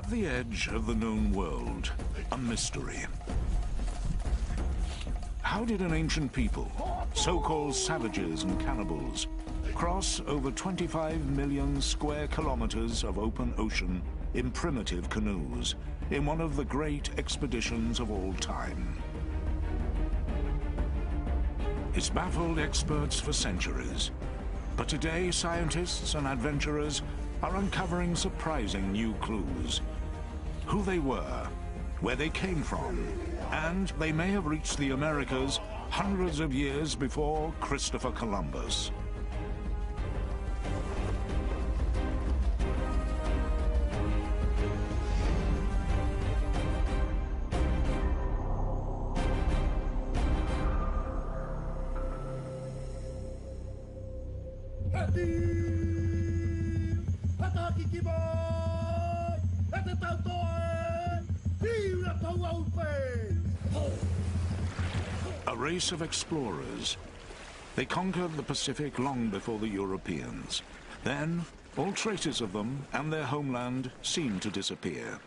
At the edge of the known world, a mystery. How did an ancient people, so-called savages and cannibals, cross over 25 million square kilometers of open ocean in primitive canoes in one of the great expeditions of all time? It's baffled experts for centuries, but today scientists and adventurers are uncovering surprising new clues. Who they were, where they came from, and they may have reached the Americas hundreds of years before Christopher Columbus. A race of explorers. They conquered the Pacific long before the Europeans. Then, all traces of them and their homeland seemed to disappear.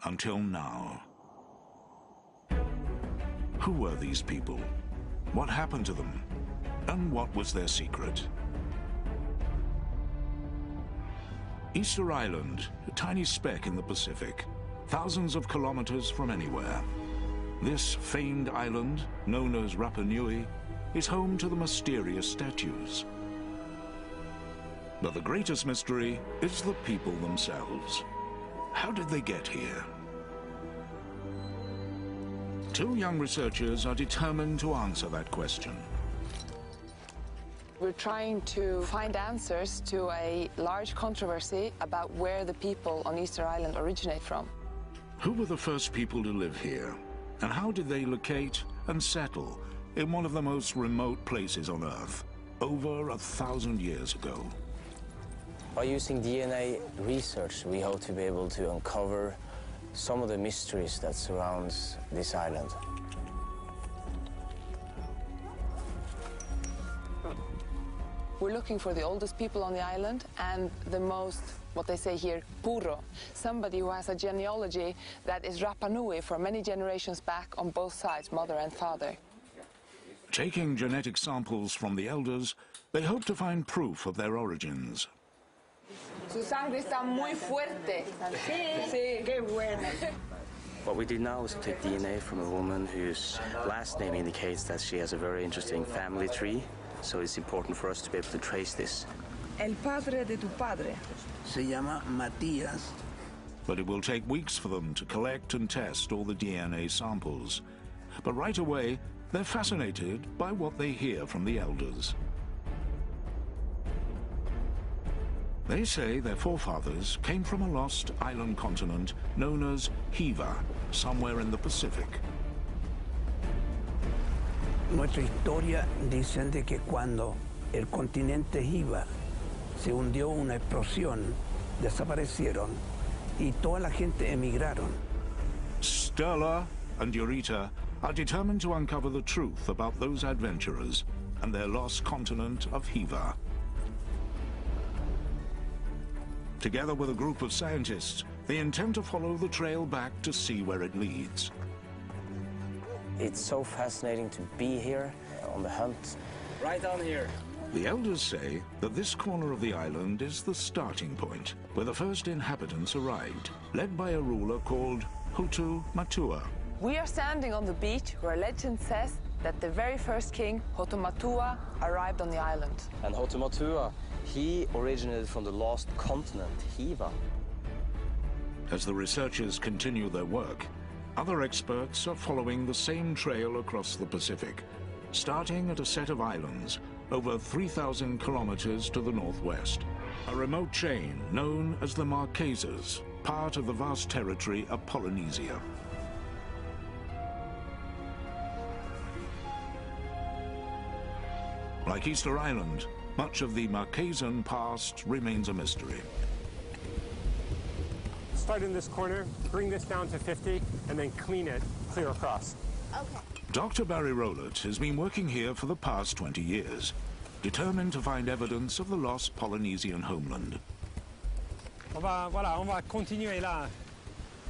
Until now. Who were these people? What happened to them? And what was their secret? Easter Island, a tiny speck in the Pacific, thousands of kilometers from anywhere. This famed island, known as Rapa Nui, is home to the mysterious statues. But the greatest mystery is the people themselves. How did they get here? Two young researchers are determined to answer that question. We're trying to find answers to a large controversy about where the people on Easter Island originate from. Who were the first people to live here? And how did they locate and settle in one of the most remote places on Earth, over 1,000 years ago? By using DNA research, we hope to be able to uncover some of the mysteries that surrounds this island. We're looking for the oldest people on the island and the most, what they say here, puro, somebody who has a genealogy that is Rapa Nui for many generations back on both sides, mother and father. Taking genetic samples from the elders, they hope to find proof of their origins. Su sangre está muy fuerte. Sí, qué bueno. What we did now is take DNA from a woman whose last name indicates that she has a very interesting family tree. So it's important for us to be able to trace this. El padre de tu padre. Se llama Matías. But it will take weeks for them to collect and test all the DNA samples. But right away, they're fascinated by what they hear from the elders. They say their forefathers came from a lost island continent known as Hiva, somewhere in the Pacific. Nuestra historia dicen de que cuando el continente Hiva se hundió una explosión, desaparecieron y toda la gente emigraron. Stella and Eureka are determined to uncover the truth about those adventurers and their lost continent of Hiva. Together with a group of scientists, they intend to follow the trail back to see where it leads. It's so fascinating to be here on the hunt. Right on here. The elders say that this corner of the island is the starting point, where the first inhabitants arrived, led by a ruler called Hotu Matua. We are standing on the beach where legend says that the very first king, Hotu Matua, arrived on the island. And Hotu Matua, he originated from the lost continent, Hiva. As the researchers continue their work, other experts are following the same trail across the Pacific, starting at a set of islands over 3,000 kilometers to the northwest. A remote chain known as the Marquesas, part of the vast territory of Polynesia. Like Easter Island, much of the Marquesan past remains a mystery. Start in this corner, bring this down to 50, and then clean it clear across. Okay. Dr. Barry Rowlett has been working here for the past 20 years. determined to find evidence of the lost Polynesian homeland. On va continuer là.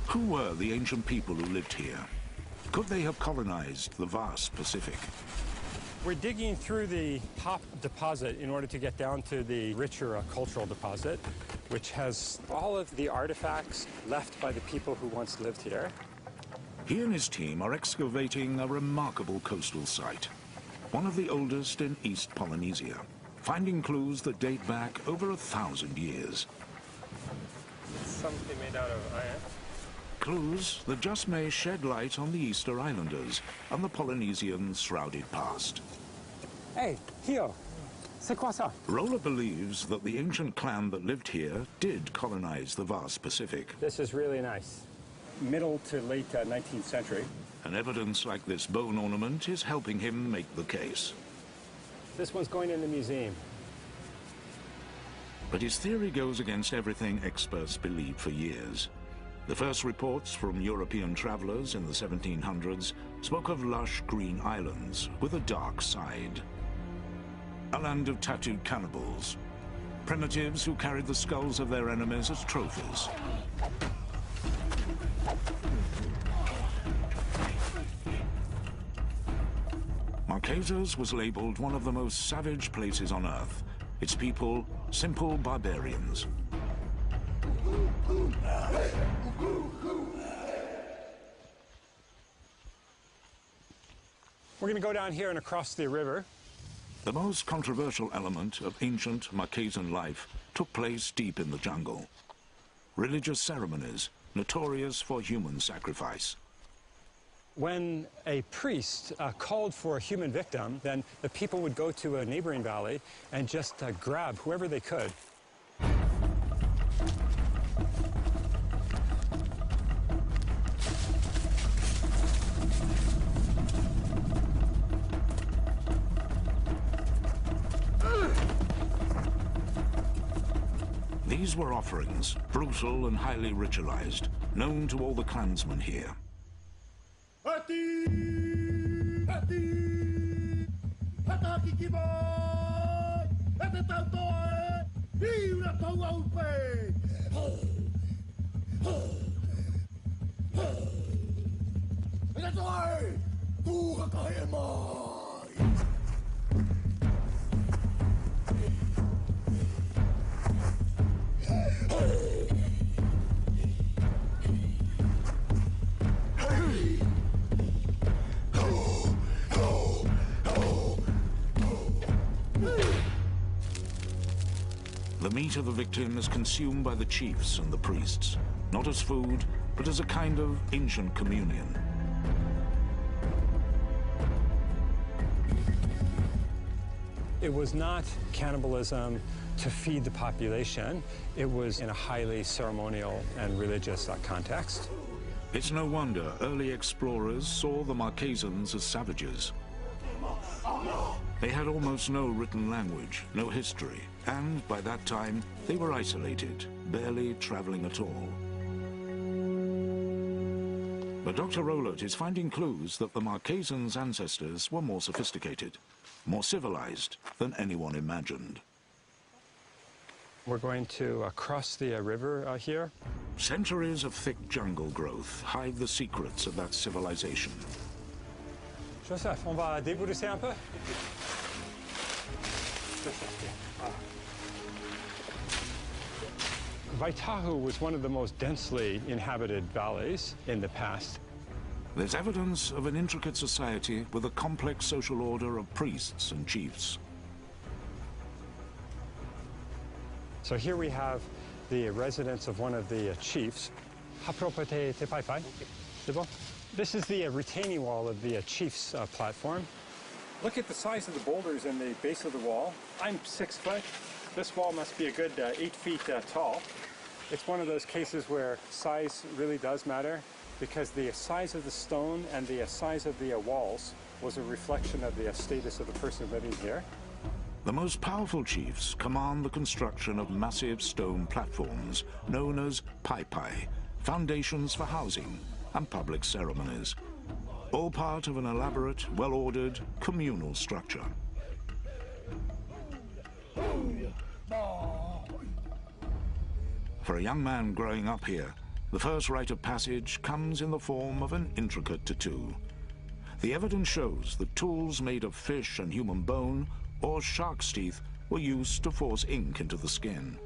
Who were the ancient people who lived here? Could they have colonized the vast Pacific? We're digging through the top deposit in order to get down to the richer cultural deposit, which has all of the artifacts left by the people who once lived here. He and his team are excavating a remarkable coastal site, one of the oldest in East Polynesia, finding clues that date back over 1,000 years. Something made out of iron. Clues that just may shed light on the Easter Islanders and the Polynesian shrouded past. Hey, Hio, c'est quoi ça? Roller believes that the ancient clan that lived here did colonize the vast Pacific. This is really nice. Middle to late 19th century. And evidence like this bone ornament is helping him make the case. This one's going in the museum. But his theory goes against everything experts believed for years. The first reports from European travelers in the 1700s spoke of lush green islands with a dark side. A land of tattooed cannibals, primitives who carried the skulls of their enemies as trophies. Marquesas was labeled one of the most savage places on Earth. Its people, simple barbarians. We're going to go down here and across the river. The most controversial element of ancient Marquesan life took place deep in the jungle. Religious ceremonies, notorious for human sacrifice. When a priest called for a human victim, then the people would go to a neighboring valley and just grab whoever they could. These were offerings, brutal and highly ritualized, known to all the clansmen here. The meat of the victim is consumed by the chiefs and the priests, not as food, but as a kind of ancient communion. It was not cannibalism to feed the population. It was in a highly ceremonial and religious context. It's no wonder early explorers saw the Marquesans as savages. They had almost no written language, no history, and by that time they were isolated, barely traveling at all. But Dr. Rowlett is finding clues that the Marquesans' ancestors were more sophisticated, more civilized than anyone imagined. We're going to cross the river here. Centuries of thick jungle growth hide the secrets of that civilization. Joseph, on va débrousser un peu? Waitahu was one of the most densely inhabited valleys in the past. There's evidence of an intricate society with a complex social order of priests and chiefs. So here we have the residence of one of the chiefs. This is the retaining wall of the chief's platform. Look at the size of the boulders in the base of the wall. I'm 6 foot. This wall must be a good 8 feet tall. It's one of those cases where size really does matter, because the size of the stone and the size of the walls was a reflection of the status of the person living here. The most powerful chiefs command the construction of massive stone platforms known as pai, foundations for housing and public ceremonies, all part of an elaborate, well-ordered communal structure. For a young man growing up here, the first rite of passage comes in the form of an intricate tattoo. The evidence shows that tools made of fish and human bone or shark's teeth were used to force ink into the skin.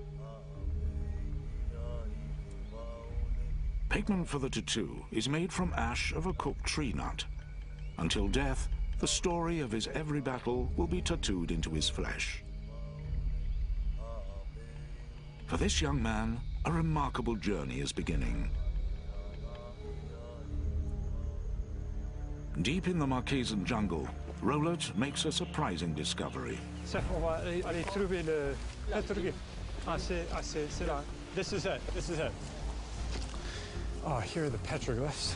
Pigment for the tattoo is made from ash of a cooked tree nut. Until death, the story of his every battle will be tattooed into his flesh. For this young man, a remarkable journey is beginning. Deep in the Marquesan jungle, Roland makes a surprising discovery. This is it, this is it. Oh, here are the petroglyphs.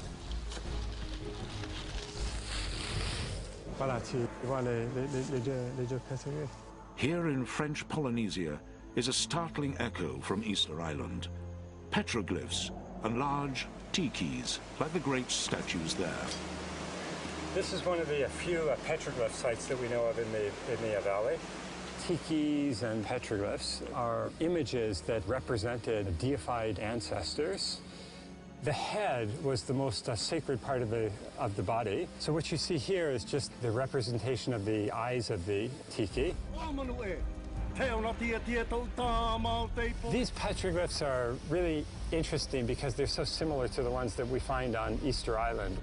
Here in French Polynesia is a startling echo from Easter Island. Petroglyphs and large tikis, like the great statues there. This is one of the few petroglyph sites that we know of in the valley. Tikis and petroglyphs are images that represented deified ancestors. The head was the most sacred part of the body. So what you see here is just the representation of the eyes of the tiki. These petroglyphs are really interesting because they're so similar to the ones that we find on Easter Island.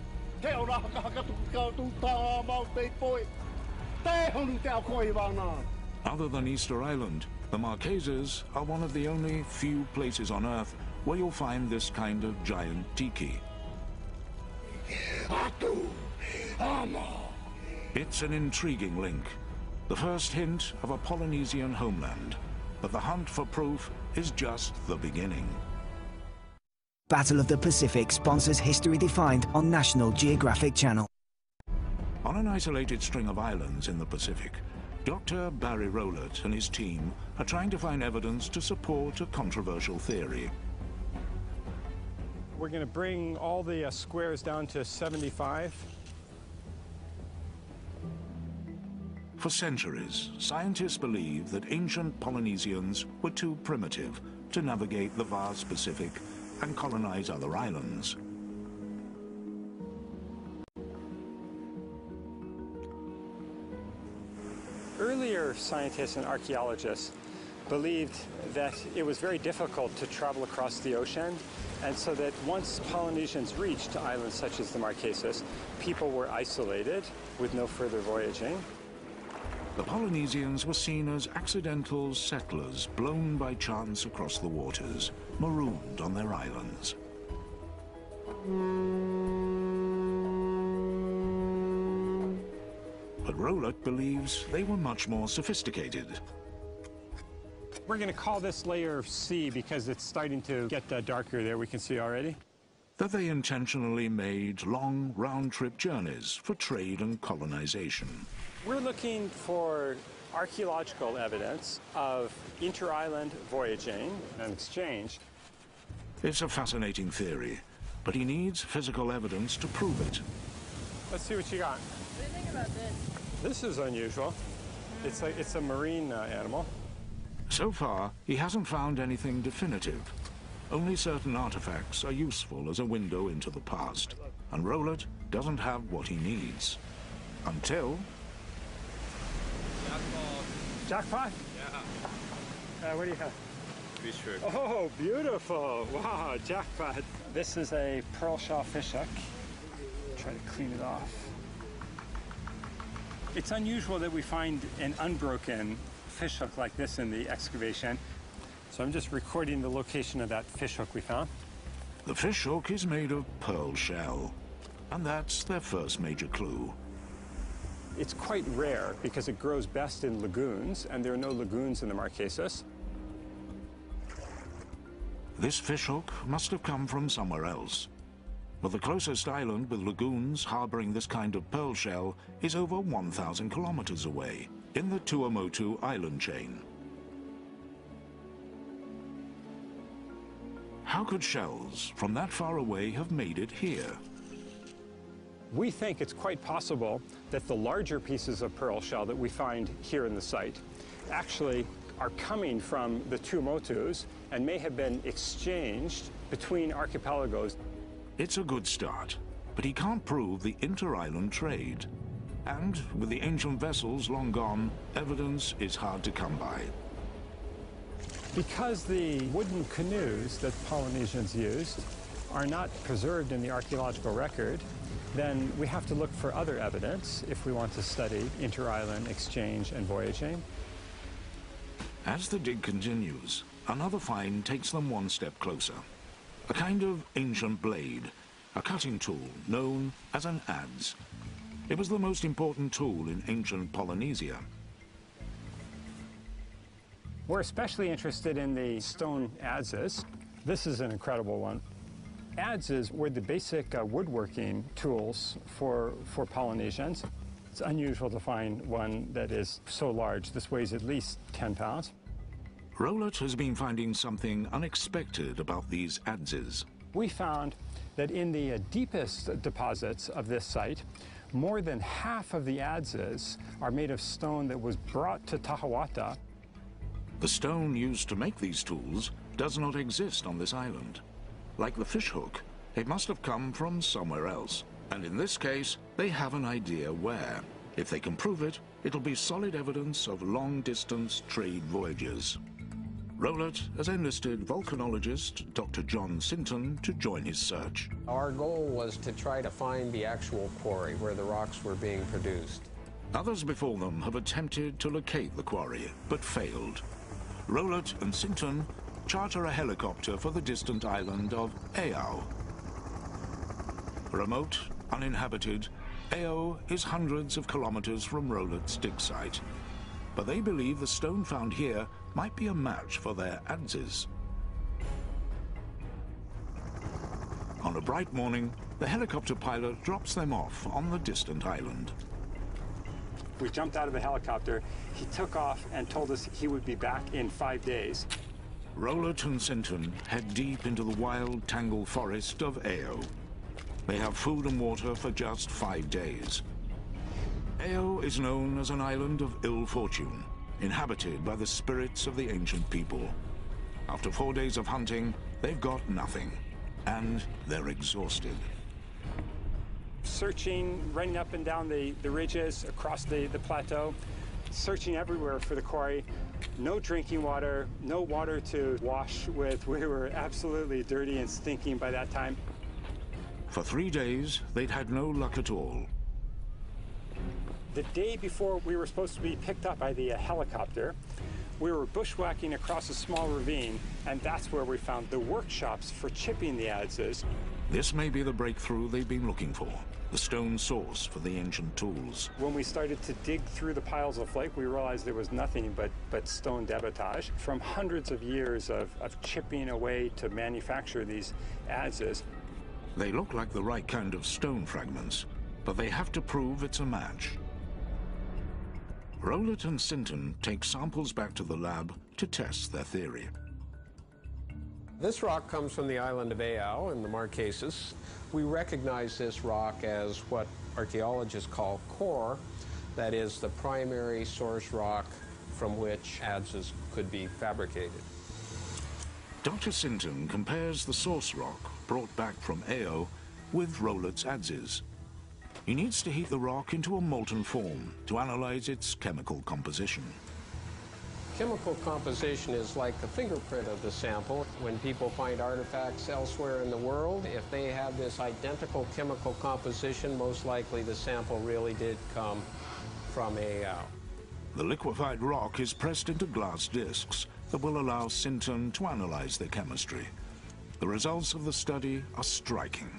Other than Easter Island, the Marquesas are one of the only few places on Earth where you'll find this kind of giant tiki. It's an intriguing link, the first hint of a Polynesian homeland, but the hunt for proof is just the beginning. Battle of the Pacific sponsors History Defined on National Geographic Channel. On an isolated string of islands in the Pacific, Dr. Barry Rowlett and his team are trying to find evidence to support a controversial theory. We're going to bring all the squares down to 75. For centuries, scientists believed that ancient Polynesians were too primitive to navigate the vast Pacific and colonize other islands. Earlier scientists and archaeologists believed that it was very difficult to travel across the ocean, and so that once Polynesians reached islands such as the Marquesas, people were isolated with no further voyaging. The Polynesians were seen as accidental settlers blown by chance across the waters, marooned on their islands. But Rowlett believes they were much more sophisticated. We're going to call this layer C because it's starting to get darker there, we can see already. That they intentionally made long round-trip journeys for trade and colonization. We're looking for archaeological evidence of inter-island voyaging and exchange. It's a fascinating theory, but he needs physical evidence to prove it. Let's see what you got. What do you think about this? This is unusual. It's a marine animal. So far, he hasn't found anything definitive. Only certain artifacts are useful as a window into the past, and Rowlett doesn't have what he needs. Until... Jackpot? Yeah. What do you have? Fish hook. Oh, beautiful. Wow, jackpot. This is a pearl shell fish hook. Try to clean it off. It's unusual that we find an unbroken fish hook like this in the excavation. So I'm just recording the location of that fish hook we found. The fish hook is made of pearl shell, and that's their first major clue. It's quite rare because it grows best in lagoons, and there are no lagoons in the Marquesas. This fish hook must have come from somewhere else. But the closest island with lagoons harboring this kind of pearl shell is over 1,000 kilometers away, in the Tuamotu island chain. How could shells from that far away have made it here? We think it's quite possible that the larger pieces of pearl shell that we find here in the site actually are coming from the Tuamotus and may have been exchanged between archipelagos. It's a good start, but he can't prove the inter-island trade. And with the ancient vessels long gone, evidence is hard to come by. Because the wooden canoes that Polynesians used are not preserved in the archaeological record, then we have to look for other evidence if we want to study inter-island exchange and voyaging. As the dig continues, another find takes them one step closer. A kind of ancient blade, a cutting tool known as an adze. It was the most important tool in ancient Polynesia. We're especially interested in the stone adzes. This is an incredible one. Adzes were the basic woodworking tools for Polynesians. It's unusual to find one that is so large. This weighs at least 10 pounds. Rowlett has been finding something unexpected about these adzes. We found that in the deepest deposits of this site, more than half of the adzes are made of stone that was brought to Tahawata. The stone used to make these tools does not exist on this island. Like the fishhook, it must have come from somewhere else. And in this case, they have an idea where. If they can prove it, it'll be solid evidence of long-distance trade voyages. Rowlett has enlisted volcanologist Dr. John Sinton to join his search. Our goal was to try to find the actual quarry where the rocks were being produced. Others before them have attempted to locate the quarry, but failed. Rowlett and Sinton charter a helicopter for the distant island of Aau. Remote, uninhabited, Aau is hundreds of kilometers from Rowlett's dig site. But they believe the stone found here might be a match for their adzes. On a bright morning, the helicopter pilot drops them off on the distant island. We jumped out of the helicopter. He took off and told us he would be back in 5 days. Rowlett and Sinton head deep into the wild tangled forest of Aau. They have food and water for just 5 days. Aau is known as an island of ill fortune, inhabited by the spirits of the ancient people. After 4 days of hunting, they've got nothing, and they're exhausted. Searching, running up and down the ridges across the plateau, searching everywhere for the quarry. No drinking water, no water to wash with. We were absolutely dirty and stinking by that time. For 3 days, they'd had no luck at all. The day before we were supposed to be picked up by the helicopter, we were bushwhacking across a small ravine, and that's where we found the workshops for chipping the adzes. This may be the breakthrough they've been looking for, the stone source for the ancient tools. When we started to dig through the piles of flake, we realized there was nothing but stone debitage from hundreds of years of chipping away to manufacture these adzes. They look like the right kind of stone fragments, but they have to prove it's a match. Rowlett and Sinton take samples back to the lab to test their theory. This rock comes from the island of Aau in the Marquesas. We recognize this rock as what archaeologists call core, that is the primary source rock from which adzes could be fabricated. Dr. Sinton compares the source rock brought back from Aau with Rowlett's adzes. He needs to heat the rock into a molten form to analyze its chemical composition. Chemical composition is like the fingerprint of the sample. When people find artifacts elsewhere in the world, if they have this identical chemical composition, most likely the sample really did come from Aau. The liquefied rock is pressed into glass discs that will allow Sinton to analyze their chemistry. The results of the study are striking.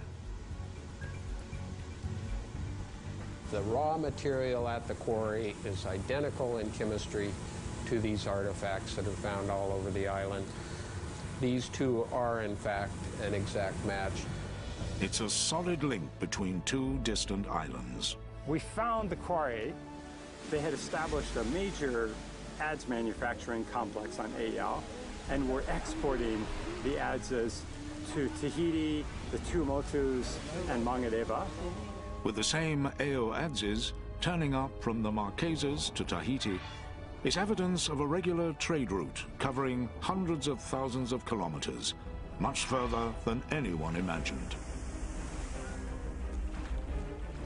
The raw material at the quarry is identical in chemistry to these artifacts that are found all over the island. These two are, in fact, an exact match. It's a solid link between two distant islands. We found the quarry. They had established a major adze manufacturing complex on Aau, and were exporting the adzes to Tahiti, the Tuamotus, and Mangareva. With the same Aau adzes turning up from the Marquesas to Tahiti, is evidence of a regular trade route covering hundreds of thousands of kilometers, much further than anyone imagined.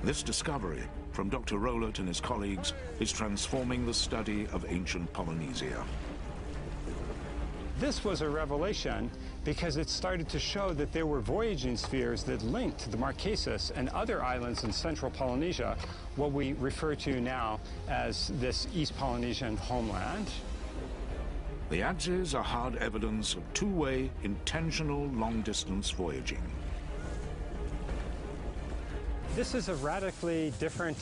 This discovery from Dr. Rowlett and his colleagues is transforming the study of ancient Polynesia. This was a revelation because it started to show that there were voyaging spheres that linked the Marquesas and other islands in central Polynesia, what we refer to now as this East Polynesian homeland. The Adzes are hard evidence of two-way, intentional long-distance voyaging. This is a radically different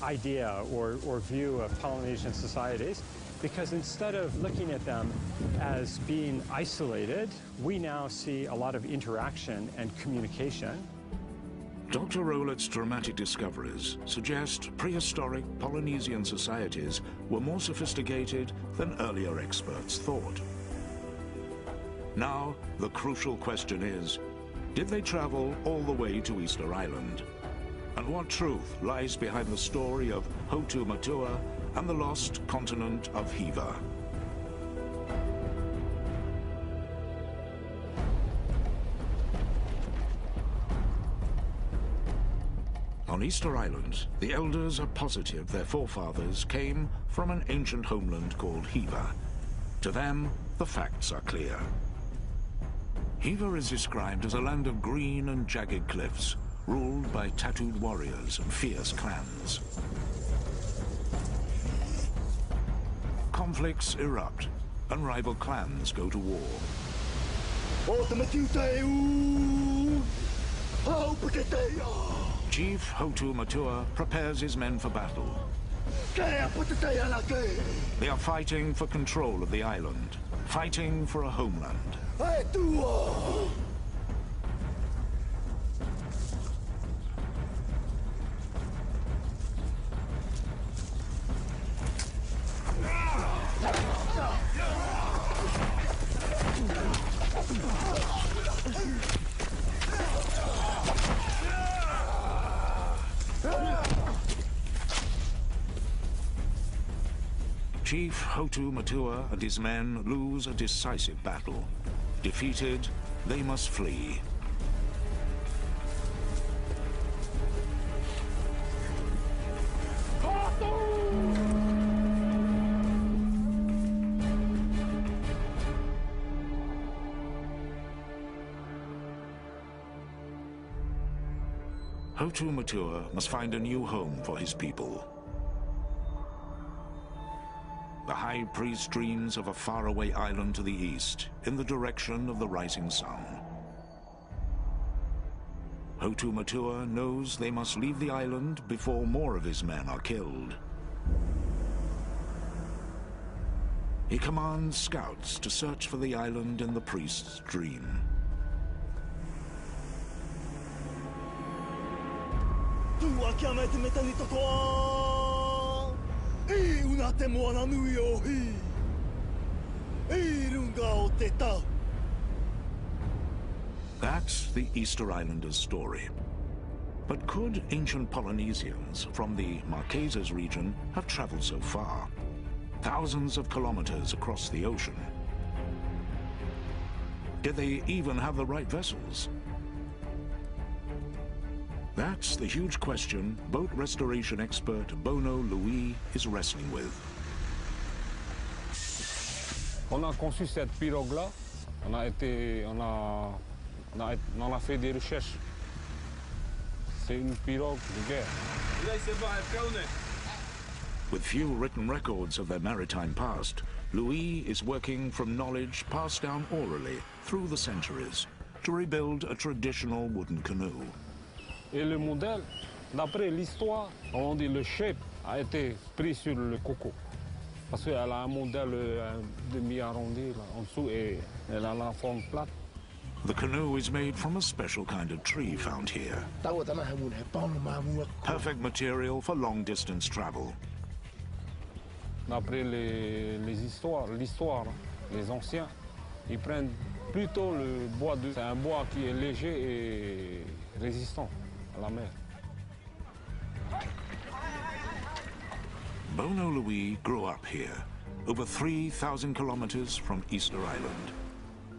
idea or view of Polynesian societies, because instead of looking at them as being isolated, we now see a lot of interaction and communication. Dr. Rowlett's dramatic discoveries suggest prehistoric Polynesian societies were more sophisticated than earlier experts thought. Now, the crucial question is, did they travel all the way to Easter Island? And what truth lies behind the story of Hotu Matua and the lost continent of Hiva? On Easter Island, the elders are positive their forefathers came from an ancient homeland called Hiva. To them, the facts are clear. Hiva is described as a land of green and jagged cliffs, ruled by tattooed warriors and fierce clans. Conflicts erupt, and rival clans go to war. Chief Hotu Matua prepares his men for battle. They are fighting for control of the island, fighting for a homeland. Chief Hotu Matua and his men lose a decisive battle. Defeated, they must flee. Hotu Matua must find a new home for his people. The high priest dreams of a faraway island to the east, in the direction of the rising sun. Hotu Matua knows they must leave the island before more of his men are killed. He commands scouts to search for the island in the priest's dream. That's the Easter Islanders' story. But could ancient Polynesians from the Marquesas region have traveled so far? Thousands of kilometers across the ocean. Did they even have the right vessels? That's the huge question boat restoration expert Bono Louis is wrestling with. On a conçu cette pirogue-là, on a fait des recherches. C'est une pirogue de guerre. With few written records of their maritime past, Louis is working from knowledge passed down orally through the centuries to rebuild a traditional wooden canoe. Et le modèle, d'après l'histoire, on dit le shape a été pris sur le coco. Parce qu'elle a un modèle demi-arrondi en dessous et elle a la forme plate. The canoe is made from a special kind of tree found here. Perfect material for long-distance travel. D'après l'histoire, les anciens, ils prennent plutôt le bois c'est un bois qui est léger et résistant à la mer. Bono Louis grew up here, over 3,000 kilometers from Easter Island.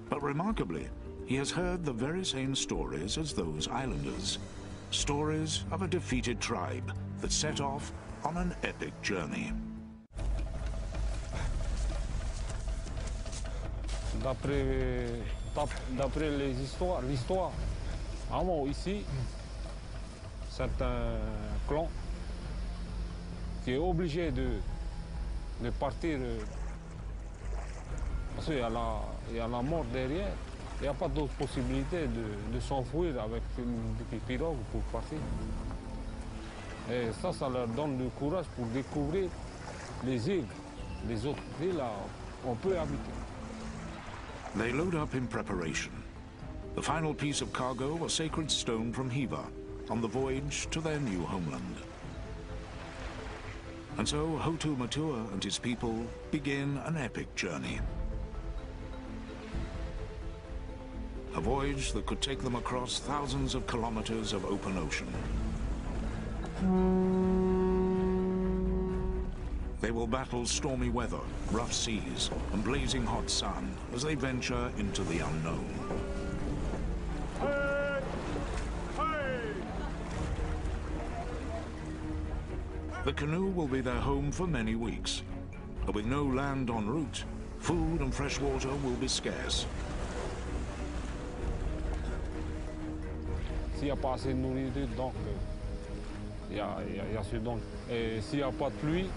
But remarkably, he has heard the very same stories as those islanders. Stories of a defeated tribe that set off on an epic journey. D'après l'histoire, avant ici, c'est un clan qui est obligé de partir parce qu'il y a la mort derrière. Il n'y a pas d'autre possibilité de s'enfuir avec une pirogue pour partir. Et ça leur donne du courage pour découvrir les îles, les autres îles où on peut habiter. They load up in preparation. The final piece of cargo, a sacred stone from Hiva, on the voyage to their new homeland. And so Hotu Matua and his people begin an epic journey. A voyage that could take them across thousands of kilometers of open ocean. They will battle stormy weather, rough seas, and blazing hot sun as they venture into the unknown. The canoe will be their home for many weeks, but with no land en route, food and fresh water will be scarce. S'il n'y a pas assez de nourriture, donc il y a ce donc. Et s'il n'y a pas de pluie,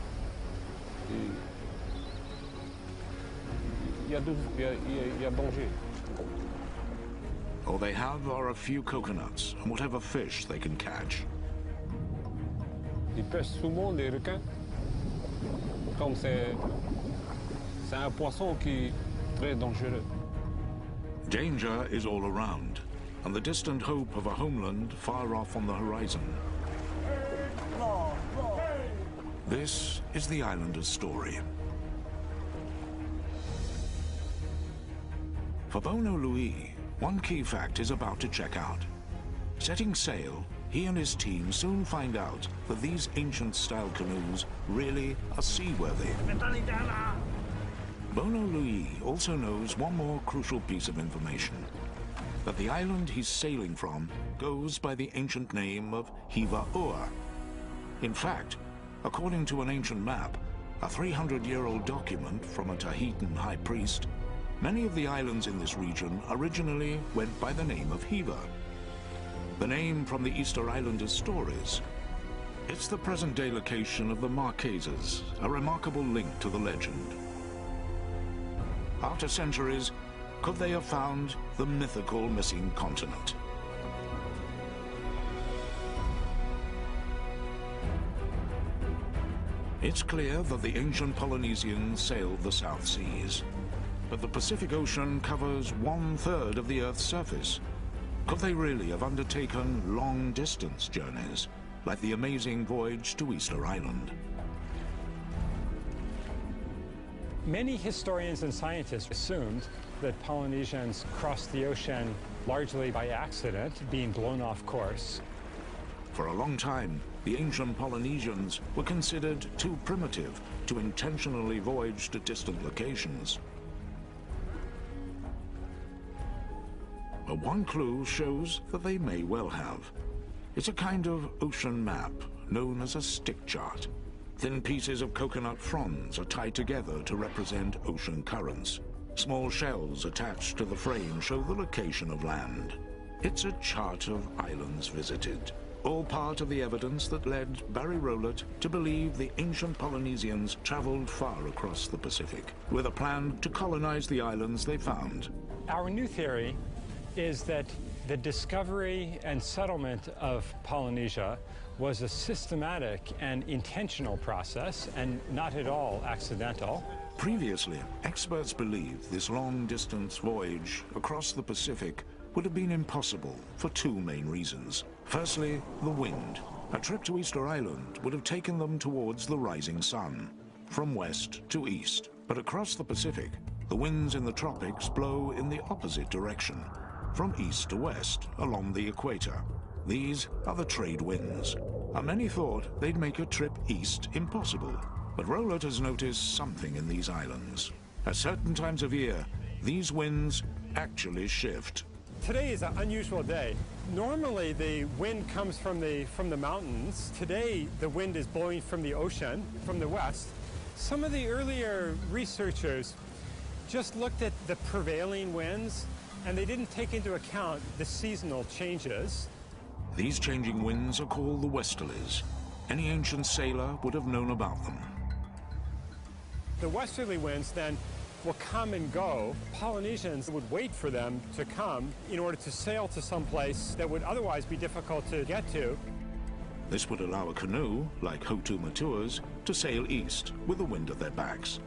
il y a danger. All they have are a few coconuts and whatever fish they can catch. Ils pêchent souvent des requins. Comme c'est un poisson qui est très dangereux. Danger is all around, and the distant hope of a homeland far off on the horizon. This is the islander's story. For Bono Louis, one key fact is about to check out. Setting sail, he and his team soon find out that these ancient-style canoes really are seaworthy. Bono Louis also knows one more crucial piece of information, that the island he's sailing from goes by the ancient name of Hiva Ua. In fact, according to an ancient map, a 300-year-old document from a Tahitan high priest, many of the islands in this region originally went by the name of Hiva. The name from the Easter Islanders' stories. It's the present-day location of the Marquesas, a remarkable link to the legend. After centuries, could they have found the mythical missing continent? It's clear that the ancient Polynesians sailed the South Seas, but the Pacific Ocean covers 1/3 of the Earth's surface. Could they really have undertaken long-distance journeys, like the amazing voyage to Easter Island? Many historians and scientists assumed that Polynesians crossed the ocean largely by accident, being blown off course. For a long time, the ancient Polynesians were considered too primitive to intentionally voyage to distant locations. But one clue shows that they may well have. It's a kind of ocean map known as a stick chart. Thin pieces of coconut fronds are tied together to represent ocean currents. Small shells attached to the frame show the location of land. It's a chart of islands visited, all part of the evidence that led Barry Rowlett to believe the ancient Polynesians traveled far across the Pacific, with a plan to colonize the islands they found. Our new theory is that the discovery and settlement of Polynesia was a systematic and intentional process and not at all accidental. Previously, experts believed this long-distance voyage across the Pacific would have been impossible for two main reasons. Firstly, the wind. A trip to Easter Island would have taken them towards the rising sun, from west to east. But across the Pacific, the winds in the tropics blow in the opposite direction, from east to west, along the equator. These are the trade winds, and many thought they'd make a trip east impossible. But Rowlett has noticed something in these islands. At certain times of year, these winds actually shift. Today is an unusual day. Normally the wind comes from the mountains. Today the wind is blowing from the ocean, from the west. Some of the earlier researchers just looked at the prevailing winds and they didn't take into account the seasonal changes. These changing winds are called the westerlies. Any ancient sailor would have known about them. The westerly winds then will come and go. Polynesians would wait for them to come in order to sail to some place that would otherwise be difficult to get to. This would allow a canoe, like Hotu Matua's, to sail east with the wind at their backs.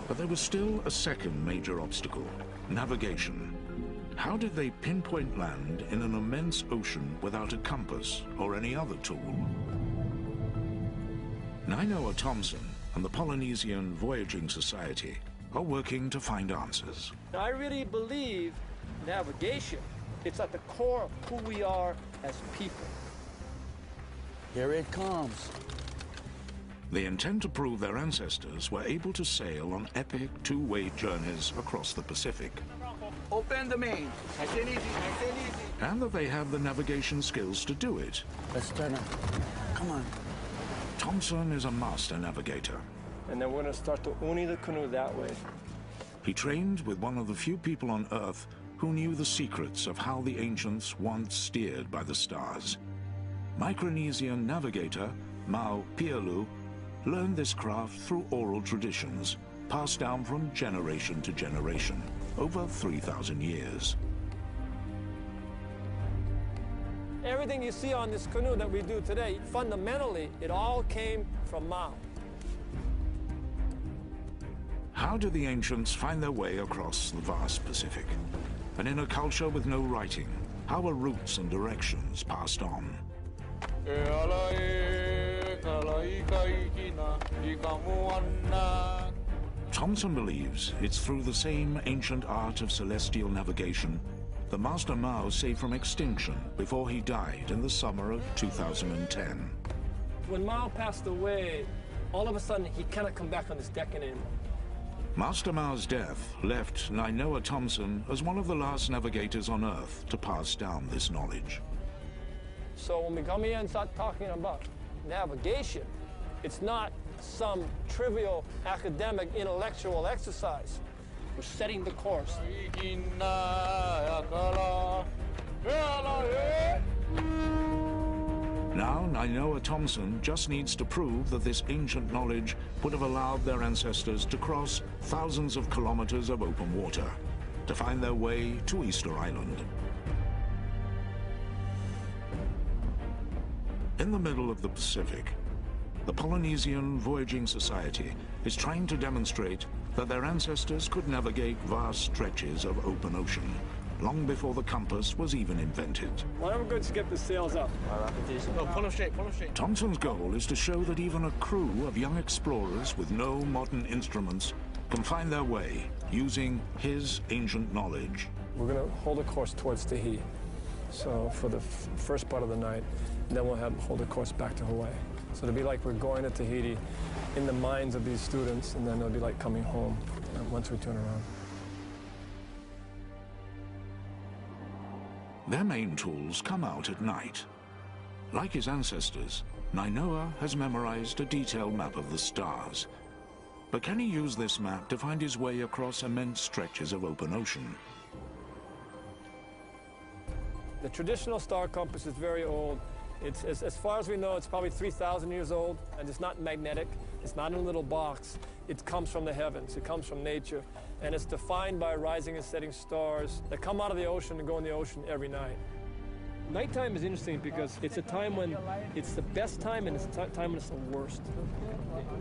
But there was still a second major obstacle: navigation. How did they pinpoint land in an immense ocean without a compass or any other tool? Nainoa Thompson and the Polynesian Voyaging Society are working to find answers. I really believe navigation, it's at the core of who we are as people. Here it comes. They intend to prove their ancestors were able to sail on epic two-way journeys across the Pacific. Open the main. Nice and easy, nice and easy. And that they have the navigation skills to do it. Let's turn it. Come on. Thompson is a master navigator. And then we're going to start to uni the canoe that way. He trained with one of the few people on Earth who knew the secrets of how the ancients once steered by the stars. Micronesian navigator Mau Pialu learned this craft through oral traditions, passed down from generation to generation, over 3,000 years. Everything you see on this canoe that we do today, fundamentally, it all came from Mau. How did the ancients find their way across the vast Pacific? And in a culture with no writing, how were routes and directions passed on? Thompson believes it's through the same ancient art of celestial navigation that Master Mau saved from extinction before he died in the summer of 2010. When Mau passed away, all of a sudden he cannot come back on this deck anymore. Master Mau's death left Nainoa Thompson as one of the last navigators on Earth to pass down this knowledge. So when we come here and start talking about navigation, it's not some trivial academic intellectual exercise. We're setting the course. Now Nainoa Thompson just needs to prove that this ancient knowledge would have allowed their ancestors to cross thousands of kilometers of open water to find their way to Easter Island. In the middle of the Pacific, the Polynesian Voyaging Society is trying to demonstrate that their ancestors could navigate vast stretches of open ocean long before the compass was even invented. Well, I'm going to get the sails up. No, pull them straight, pull them straight. Thompson's goal is to show that even a crew of young explorers with no modern instruments can find their way using his ancient knowledge. We're going to hold a course towards Tahiti, so for the first part of the night, and then we'll hold a course back to Hawaii. So it'll be like we're going to Tahiti in the minds of these students, and then it'll be like coming home once we turn around. Their main tools come out at night. Like his ancestors, Nainoa has memorized a detailed map of the stars. But can he use this map to find his way across immense stretches of open ocean? The traditional star compass is very old. It's, as far as we know, it's probably 3,000 years old, and it's not magnetic. It's not in a little box. It comes from the heavens. It comes from nature, and it's defined by rising and setting stars that come out of the ocean and go in the ocean every night. Nighttime is interesting because it's a time when it's the best time and it's a time when it's the worst.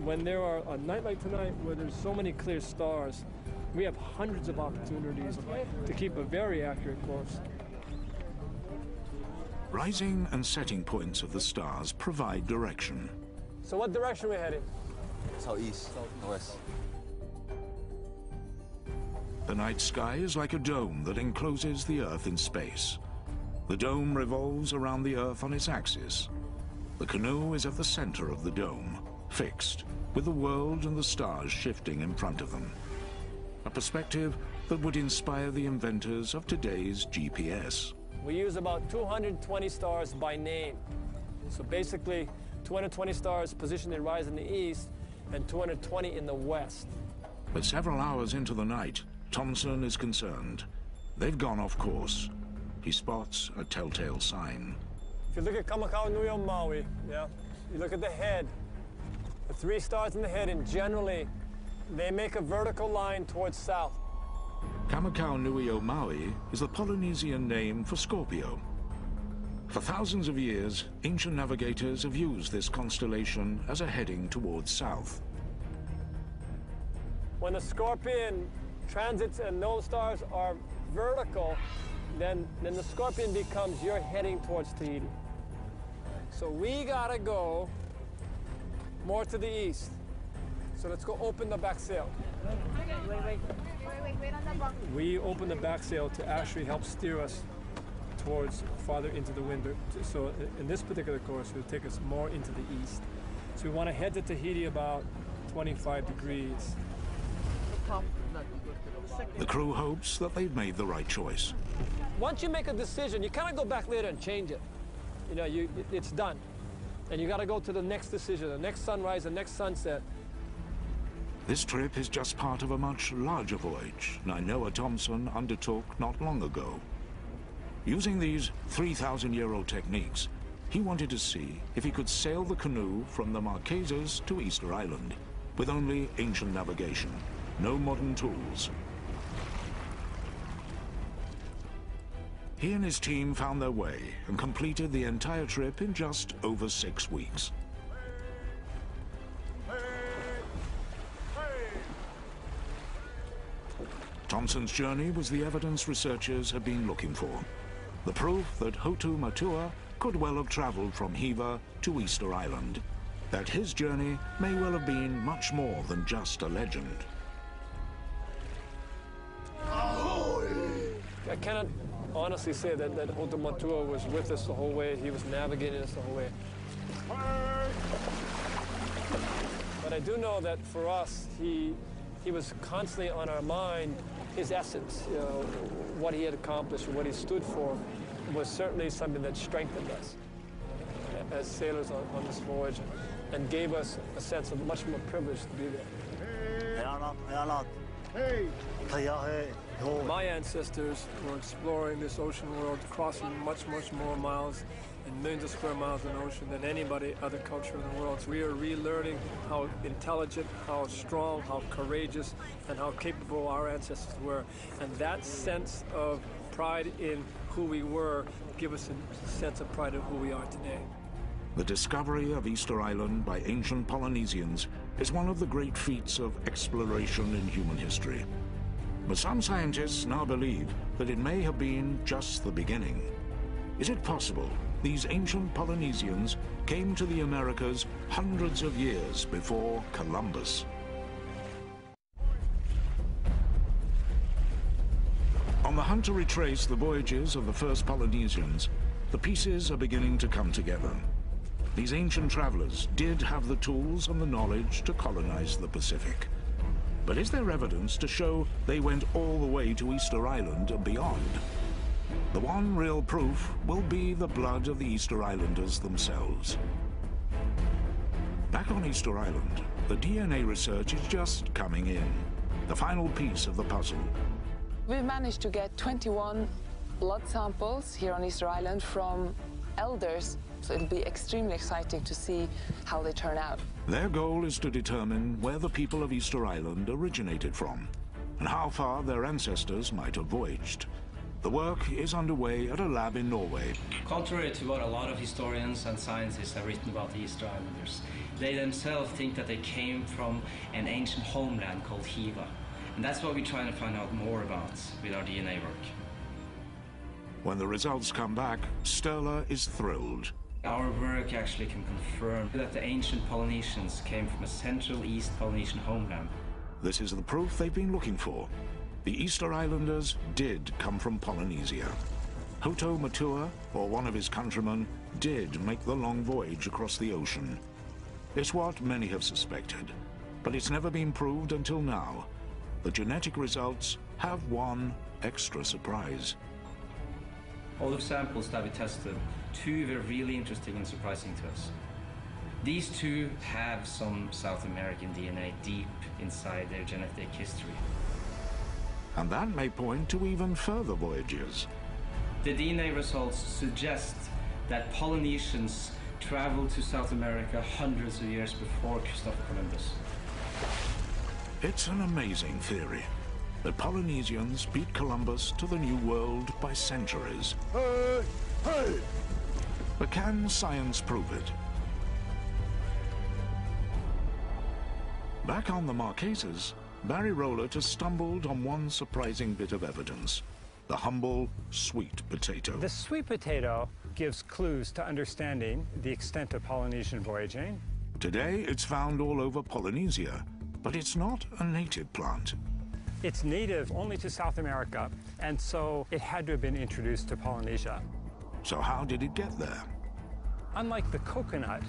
When there are a night like tonight where there's so many clear stars, we have hundreds of opportunities to keep a very accurate course. Rising and setting points of the stars provide direction. So what direction are we heading? Southeast, west. The night sky is like a dome that encloses the Earth in space. The dome revolves around the Earth on its axis. The canoe is at the center of the dome, fixed, with the world and the stars shifting in front of them. A perspective that would inspire the inventors of today's GPS. We use about 220 stars by name. So basically, 220 stars positioned in rise in the east and 220 in the west. But several hours into the night, Thomson is concerned. They've gone off course. He spots a telltale sign. If you look at Kamakau Nui Maui, yeah, you look at the head, the 3 stars in the head, and generally, they make a vertical line towards south. Kamakau Nui Maui is the Polynesian name for Scorpio. For thousands of years, ancient navigators have used this constellation as a heading towards south. When the Scorpion transits and those stars are vertical, then the Scorpion becomes you're heading towards Tahiti. So we gotta go more to the east. So let's go open the back sail. We open the back sail to actually help steer us towards farther into the wind. So in this particular course, it will take us more into the east. So we want to head to Tahiti about 25 degrees. The crew hopes that they've made the right choice. Once you make a decision, you kind of go back later and change it. You know, it's done. And you got to go to the next decision, the next sunrise, the next sunset. This trip is just part of a much larger voyage Nainoa Thomson undertook not long ago. Using these 3,000-year-old techniques, he wanted to see if he could sail the canoe from the Marquesas to Easter Island with only ancient navigation, no modern tools. He and his team found their way and completed the entire trip in just over 6 weeks. Thomson's journey was the evidence researchers had been looking for. The proof that Hotu Matua could well have traveled from Hiva to Easter Island. That his journey may well have been much more than just a legend. I cannot honestly say that Hotu Matua was with us the whole way. He was navigating us the whole way. But I do know that for us, he was constantly on our mind. His essence, you know, what he had accomplished, what he stood for, was certainly something that strengthened us as sailors on this voyage and gave us a sense of much more privilege to be there. My ancestors were exploring this ocean world, crossing much more miles and millions of square miles of ocean than anybody other culture in the world. So we are relearning how intelligent, how strong, how courageous, and how capable our ancestors were. And that sense of pride in who we were give us a sense of pride in who we are today. The discovery of Easter Island by ancient Polynesians is one of the great feats of exploration in human history. But some scientists now believe that it may have been just the beginning. Is it possible these ancient Polynesians came to the Americas hundreds of years before Columbus? On the hunt to retrace the voyages of the first Polynesians, the pieces are beginning to come together. These ancient travelers did have the tools and the knowledge to colonize the Pacific. But is there evidence to show they went all the way to Easter Island and beyond? The one real proof will be the blood of the Easter Islanders themselves. Back on Easter Island, the DNA research is just coming in, the final piece of the puzzle. We've managed to get 21 blood samples here on Easter Island from elders, so it'll be extremely exciting to see how they turn out. Their goal is to determine where the people of Easter Island originated from and how far their ancestors might have voyaged. The work is underway at a lab in Norway. Contrary to what a lot of historians and scientists have written about the Easter Islanders, they themselves think that they came from an ancient homeland called Hiva. And that's what we're trying to find out more about with our DNA work. When the results come back, Sturla is thrilled. Our work actually can confirm that the ancient Polynesians came from a Central East Polynesian homeland. This is the proof they've been looking for. The Easter Islanders did come from Polynesia. Hoto Matua, or one of his countrymen, did make the long voyage across the ocean. It's what many have suspected, but it's never been proved until now. The genetic results have one extra surprise. All the samples that we tested, two were really interesting and surprising to us. These two have some South American DNA deep inside their genetic history. And that may point to even further voyages. The DNA results suggest that Polynesians traveled to South America hundreds of years before Christopher Columbus. It's an amazing theory that Polynesians beat Columbus to the New World by centuries. Hey! Hey! But can science prove it? Back on the Marquesas, Barry Rowlett has stumbled on one surprising bit of evidence: the humble sweet potato. The sweet potato gives clues to understanding the extent of Polynesian voyaging. Today, it's found all over Polynesia, but it's not a native plant. It's native only to South America, and so it had to have been introduced to Polynesia. So how did it get there? Unlike the coconut,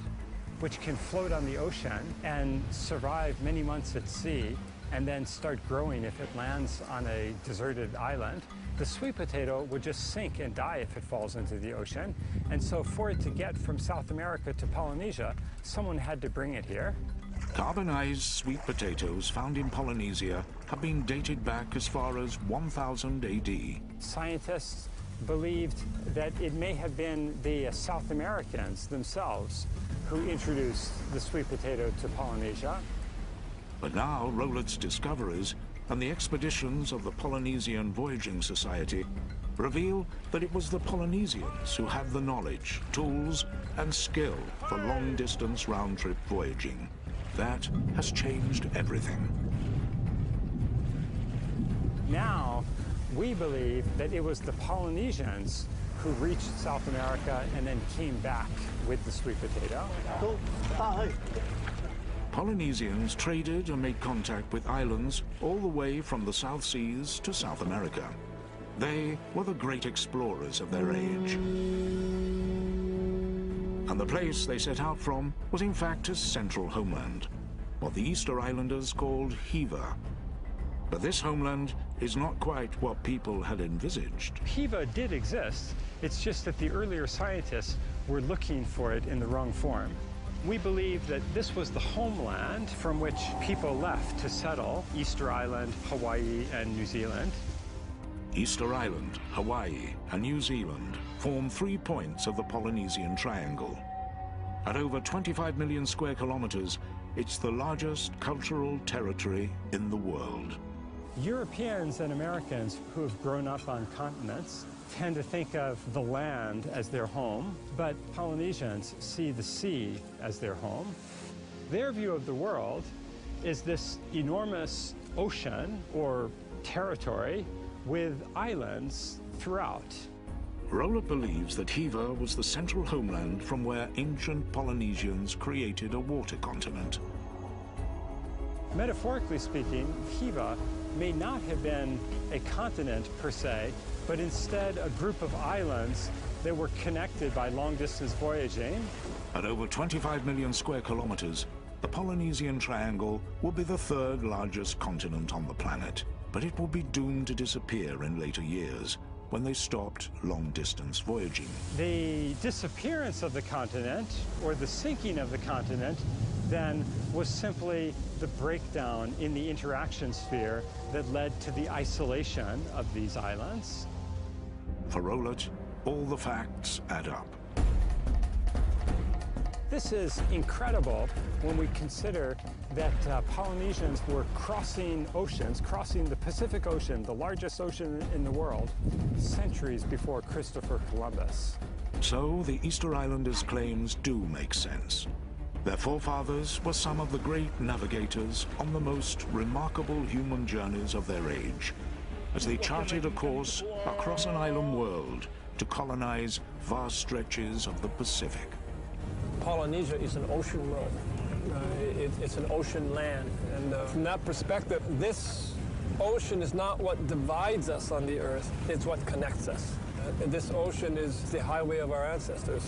which can float on the ocean and survive many months at sea and then start growing if it lands on a deserted island, the sweet potato would just sink and die if it falls into the ocean. And so for it to get from South America to Polynesia, someone had to bring it here. Carbonized sweet potatoes found in Polynesia have been dated back as far as 1000 AD. Scientists believed that it may have been the South Americans themselves who introduced the sweet potato to Polynesia. But now Rowlett's discoveries and the expeditions of the Polynesian Voyaging Society reveal that it was the Polynesians who had the knowledge, tools, and skill for long-distance round-trip voyaging. That has changed everything. Now, we believe that it was the Polynesians who reached South America and then came back with the sweet potato. Polynesians traded and made contact with islands all the way from the South Seas to South America. They were the great explorers of their age. And the place they set out from was in fact his central homeland, what the Easter Islanders called Hiva. But this homeland is not quite what people had envisaged. Hiva did exist. It's just that the earlier scientists were looking for it in the wrong form. We believe that this was the homeland from which people left to settle Easter Island, Hawaii, and New Zealand. Easter Island, Hawaii, and New Zealand form 3 points of the Polynesian Triangle. At over 25 million square kilometers, it's the largest cultural territory in the world. Europeans and Americans who have grown up on continents tend to think of the land as their home, but Polynesians see the sea as their home. Their view of the world is this enormous ocean or territory with islands throughout. Rowlett believes that Hiva was the central homeland from where ancient Polynesians created a water continent. Metaphorically speaking, Hiva may not have been a continent per se, but instead a group of islands that were connected by long-distance voyaging. At over 25 million square kilometers, the Polynesian Triangle will be the 3rd largest continent on the planet, but it will be doomed to disappear in later years when they stopped long-distance voyaging. The disappearance of the continent, or the sinking of the continent, then was simply the breakdown in the interaction sphere that led to the isolation of these islands. For Rowlett, all the facts add up. This is incredible when we consider that Polynesians were crossing oceans, crossing the Pacific Ocean, the largest ocean in the world, centuries before Christopher Columbus. So the Easter Islanders' claims do make sense. Their forefathers were some of the great navigators on the most remarkable human journeys of their age, as they charted a course across an island world to colonize vast stretches of the Pacific. Polynesia is an ocean world. It's an ocean land. And from that perspective, this ocean is not what divides us on the Earth, it's what connects us. This ocean is the highway of our ancestors.